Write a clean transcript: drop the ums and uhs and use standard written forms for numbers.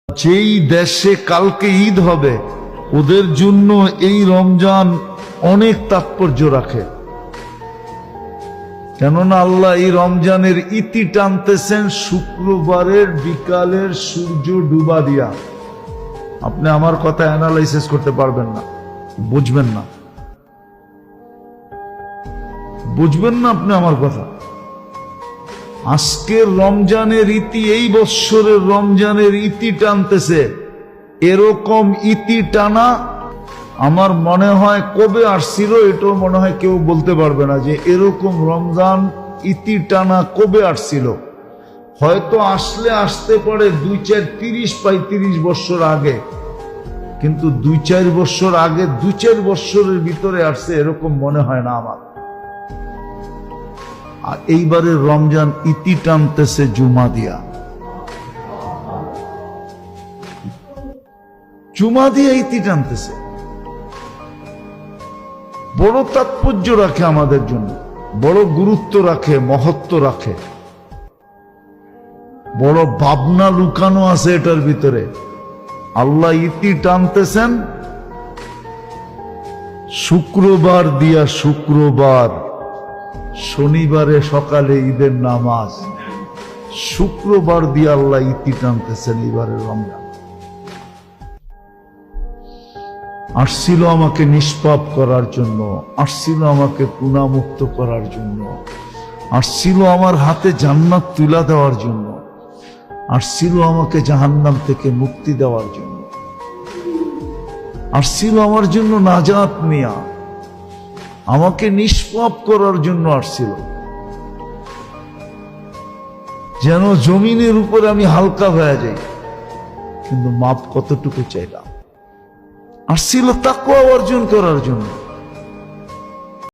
যেই দেশে কালকে ঈদ হবে ওদের জন্য এই রমজান অনেক তাৎপর্য রাখে, কেননা আল্লাহ এই রমজানের ইতি টানতেছেন শুক্রবারের বিকালের সূর্য ডুবা দিয়া। আপনি আমার কথা অ্যানালাইসিস করতে পারবেন না, বুঝবেন না, বুঝবেন না আপনি আমার কথা। আজকের রমজানের ইতি, এই বৎসরের রমজানের ইতি টানতেছে। এরকম ইতি টানা আমার মনে হয় কবে আসছিল এটাও মনে হয় কেউ বলতে পারবে না, যে এরকম রমজান ইতি টানা কবে আসছিল। হয়তো আসলে আসতে পারে 2-4-30-35 বছর আগে, কিন্তু 2-4 বছর আগে 2-4 বছরের ভিতরে আসছে এরকম মনে হয় না আমার। আর এইবারের রমজান ইতি টানতেছে জুমা দিয়া, জুমা দিয়ে ইতি টানতেছে। বড় তাৎপর্য রাখে আমাদের জন্য, বড় গুরুত্ব রাখে, মহত্ব রাখে, বড় ভাবনা লুকানো আছে এটার ভিতরে। আল্লাহ ইতি টানতেছেন শুক্রবার দিয়া, শুক্রবার শনিবারে সকালে ঈদের নামাজ, শুক্রবার দিয়ে আল্লাহ ইতি টানতেছেন এবারে রমজান। আসছিল আমাকে নিষ্পাপ করার জন্য, আসছিল আমাকে গুনাহমুক্ত করার জন্য, আসছিল আমার হাতে জান্নাত তুলা দেওয়ার জন্য, আসছিল আমাকে জাহান্নাম থেকে মুক্তি দেওয়ার জন্য, আসছিল আমার জন্য নাজাত নিয়া, আমাকে নিষ্পাপ করার জন্য আসছিল, যেন জমিনের উপরে আমি হালকা হয়ে যাই। কিন্তু মাপ কতটুকু চাইলাম? আসছিল তাকওয়া অর্জন করার জন্য।